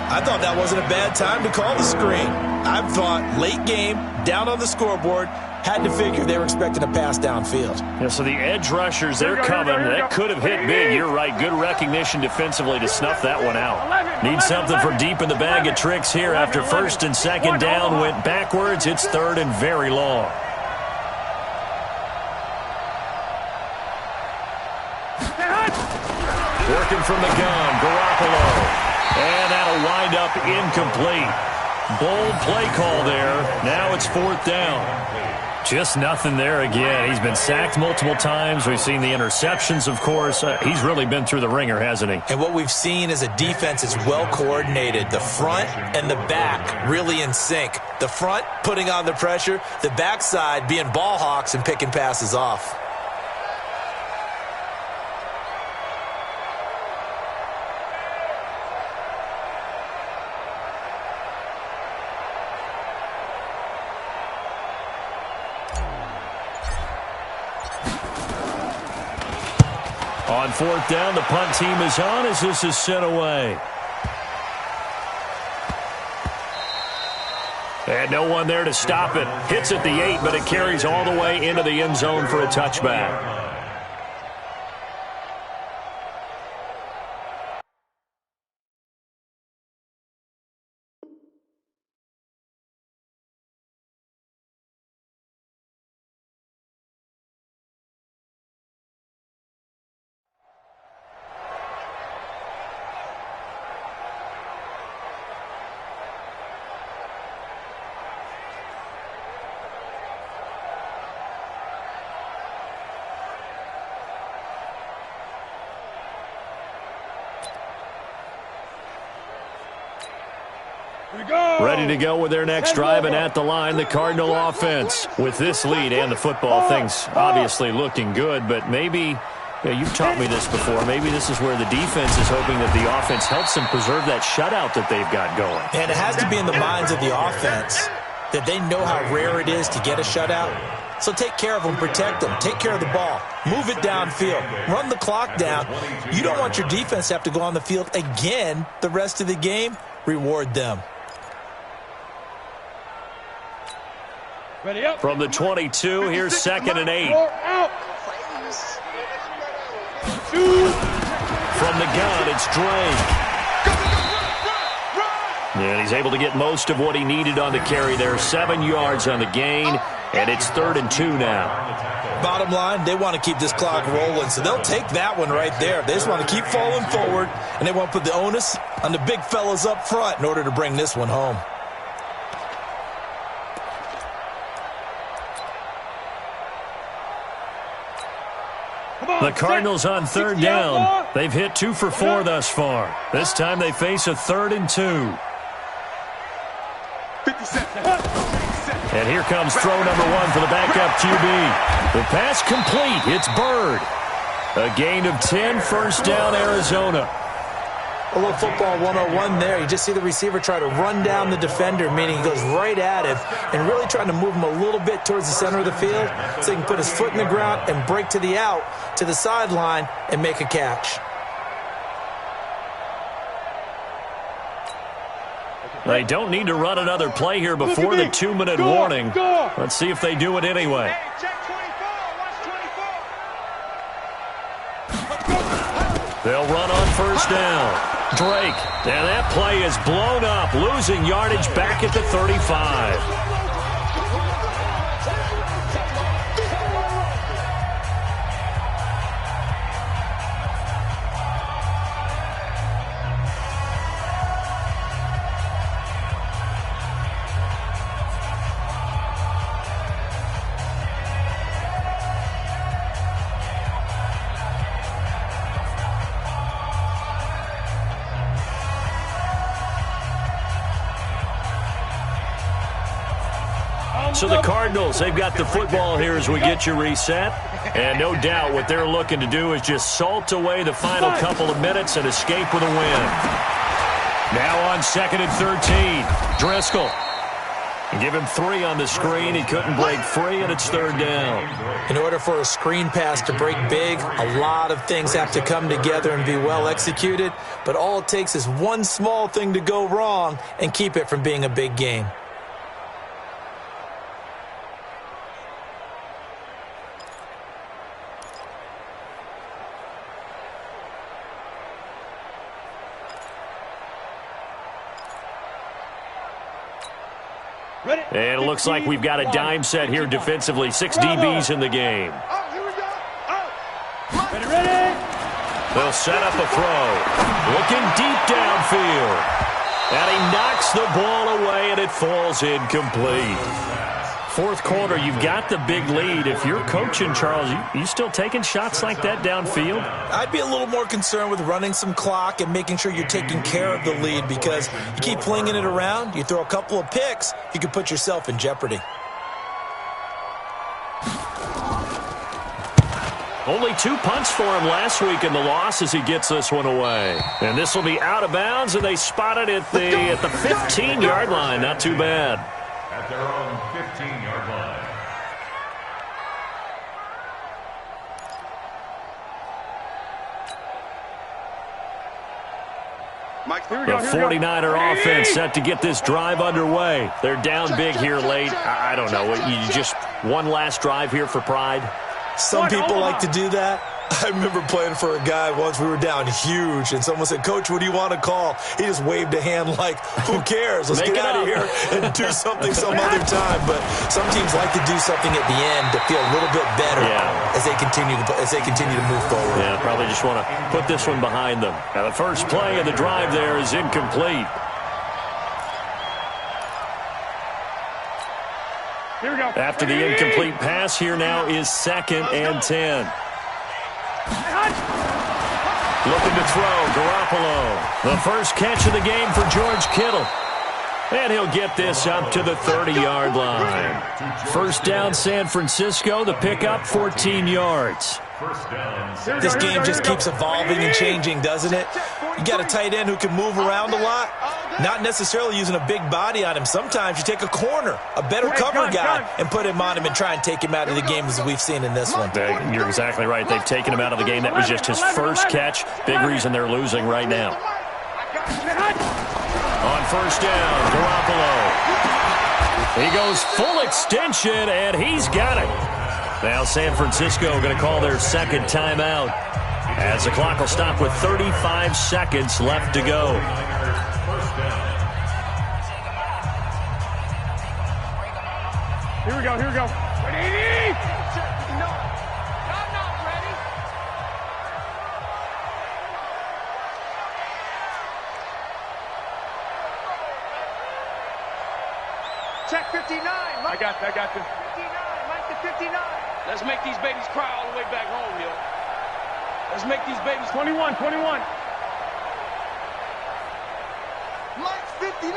I thought that wasn't a bad time to call the screen. I thought late game, down on the scoreboard, had to figure they were expecting a pass downfield. Yeah, so the edge rushers, they're coming. That could have hit big. You're right. Good recognition defensively to snuff that one out. Need something from deep in the bag of tricks here after 1st and 2nd down went backwards. It's 3rd and very long. Working from the gun, Garoppolo. And that'll wind up incomplete. Bold play call there. Now it's 4th down. Just nothing there again. He's been sacked multiple times. We've seen the interceptions, of course. He's really been through the ringer, hasn't he? And what we've seen is a defense that's well coordinated. The front and the back really in sync. The front putting on the pressure. The backside being ball hawks and picking passes off. on fourth down. The punt team is on as this is sent away. And no one there to stop it. Hits at the 8, but it carries all the way into the end zone for a touchback. Ready to go with their next drive, and at the line, the Cardinal offense. With this lead and the football, things obviously looking good, but maybe, you've taught me this before, maybe this is where the defense is hoping that the offense helps them preserve that shutout that they've got going. And it has to be in the minds of the offense that they know how rare it is to get a shutout. So take care of them, protect them, take care of the ball, move it downfield, run the clock down. You don't want your defense to have to go on the field again the rest of the game. Reward them. From the 22, here's 2nd and 8. From the gun, it's Drake. And he's able to get most of what he needed on the carry there. 7 yards on the gain, and it's 3rd and 2 now. Bottom line, they want to keep this clock rolling, so they'll take that one right there. They just want to keep falling forward, and they want to put the onus on the big fellas up front in order to bring this one home. The Cardinals on 3rd down. They've hit 2 for 4 thus far. This time they face a 3rd and 2. 50 seconds. And here comes throw number 1 for the backup QB. The pass complete. It's Bird. A gain of 10, first down, Arizona. A little football 101 there. You just see the receiver try to run down the defender, meaning he goes right at him and really trying to move him a little bit towards the center of the field so he can put his foot in the ground and break to the out, to the sideline, and make a catch. They don't need to run another play here before the 2-minute warning. Let's see if they do it anyway. They'll run on first down. Drake, and that play is blown up, losing yardage back at the 35. So the Cardinals, they've got the football here as we get you reset. And no doubt what they're looking to do is just salt away the final couple of minutes and escape with a win. Now on 2nd and 13, Driscoll. Give him 3 on the screen. He couldn't break free, and it's 3rd down. In order for a screen pass to break big, a lot of things have to come together and be well executed. But all it takes is one small thing to go wrong and keep it from being a big game. And it looks like we've got a dime set here defensively. 6 DBs in the game. They'll set up a throw. Looking deep downfield. And he knocks the ball away, and it falls incomplete. 4th quarter, you've got the big lead. If you're coaching, Charles, you still taking shots like that downfield? I'd be a little more concerned with running some clock and making sure you're taking care of the lead, because you keep flinging it around, you throw a couple of picks, you could put yourself in jeopardy. Only 2 punts for him last week in the loss as he gets this one away. And this will be out of bounds, and they spot it at the 15-yard line. Not too bad. At their own 15-yard line. The 49er offense set to get this drive underway. They're down big here late. I don't know. You just one last drive here for pride? Some people like to do that. I remember playing for a guy once. We were down huge, and someone said, "Coach, what do you want to call?" He just waved a hand like, "Who cares? Let's get out of here and do something some other time." But some teams like to do something at the end to feel a little bit better as they continue to move forward. Yeah, probably just want to put this one behind them. Now the first play of the drive there is incomplete. Here we go. After the incomplete pass, here now is 2nd and 10. Looking to throw, Garoppolo. The first catch of the game for George Kittle. And he'll get this up to the 30-yard line. First down, San Francisco. The pickup, 14 yards. This game just keeps evolving and changing, doesn't it? You got a tight end who can move around a lot, not necessarily using a big body on him. Sometimes you take a corner, a better cover guy, and put him on him and try and take him out of the game as we've seen in this one. You're exactly right. They've taken him out of the game. That was just his first catch. Big reason they're losing right now. On first down, Garoppolo. He goes full extension, and he's got it. Now San Francisco going to call their second timeout as the clock will stop with 35 seconds left to go. Here we go, here we go. Ready? I'm not ready. Check 59. I got you. 59, Mike to 59. Let's make these babies cry all the way back home, yo. Let's make these babies 21. Mike's 59.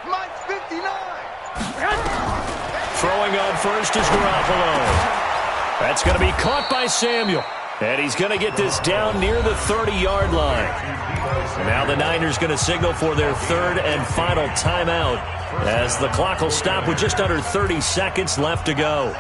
Mike's 59. Throwing on first is Garoppolo. That's going to be caught by Samuel. And he's going to get this down near the 30-yard line. Now the Niners going to signal for their third and final timeout as the clock will stop with just under 30 seconds left to go.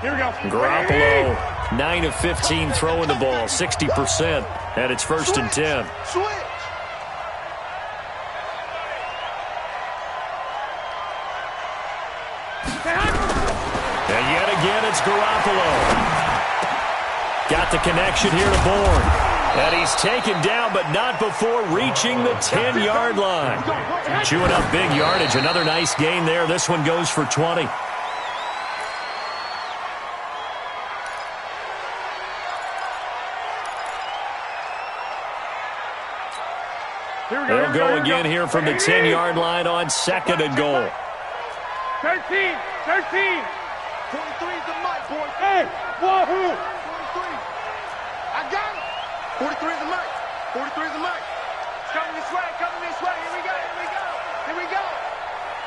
Here we go. Garoppolo, 9 of 15 throwing the ball, 60%. And it's 1st and 10. Switch. And yet again, it's Garoppolo. Got the connection here to Bourne. And he's taken down, but not before reaching the 10-yard line. Chewing up big yardage. Another nice gain there. This one goes for 20. They'll go again here from the 10-yard line on 2nd and goal. 13. 43's the mic, boys. Hey, wahoo! 43. I got it. 43's the mic. 43's the mic. It's coming this way. Here we go.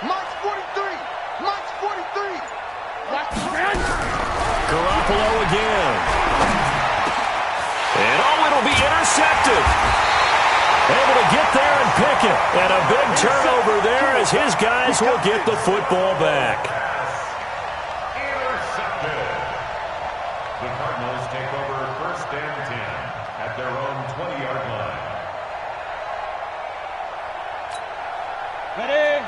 Mike's 43. Mike's 43. Garoppolo again. And it'll be intercepted. Able to get there and pick it. And a big turnover there as his guys will get the football back. Intercepted. The Cardinals take over 1st and 10 at their own 20-yard line.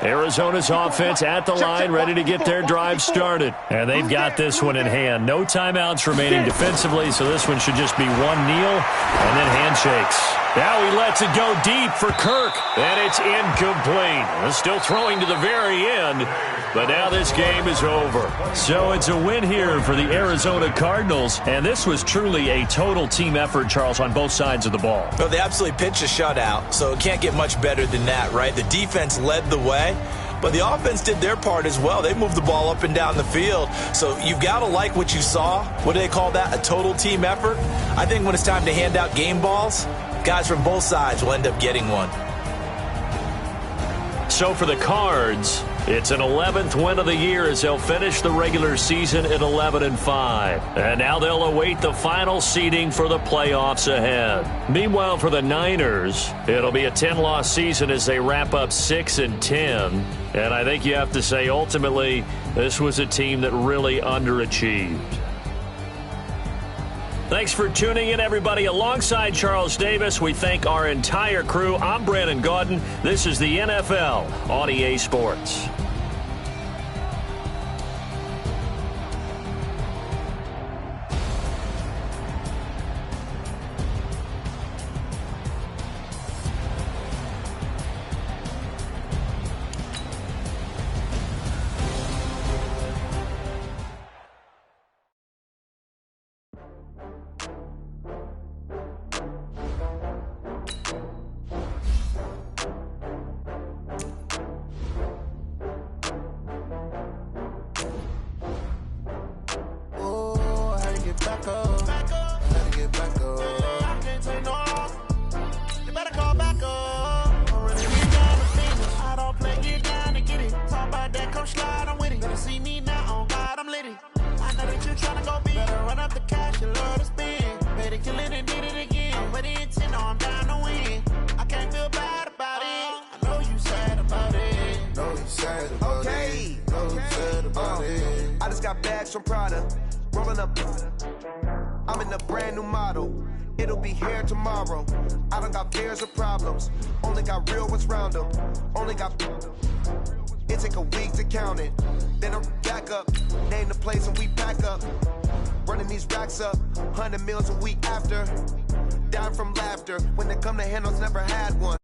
Arizona's offense at the line, ready to get their drive started. And they've got this one in hand. No timeouts remaining defensively, so this one should just be one kneel and then handshakes. Now he lets it go deep for Kirk, and it's incomplete. We're still throwing to the very end, but now this game is over. So it's a win here for the Arizona Cardinals, and this was truly a total team effort, Charles, on both sides of the ball. Well, they absolutely pitched a shutout, so it can't get much better than that, right? The defense led the way, but the offense did their part as well. They moved the ball up and down the field, so you've got to like what you saw. What do they call that? A total team effort? I think when it's time to hand out game balls, guys from both sides will end up getting one. So for the Cards, It's an 11th win of the year as they'll finish the regular season at 11-5. And now they'll await the final seeding for the playoffs ahead. Meanwhile, for the Niners, it'll be a 10-loss season as they wrap up 6-10. And I think you have to say, ultimately, this was a team that really underachieved. Thanks for tuning in, everybody. Alongside Charles Davis, we thank our entire crew. I'm Brandon Gaudin. This is the NFL on EA Sports. I'm in a brand new model. It'll be here tomorrow. I don't got fears or problems. Only got real ones round them. Only got. It take a week to count it. Then I'm back up. Name the place and we pack up. Running these racks up. 100 meals a week after. Down from laughter. When they come to handles, never had one.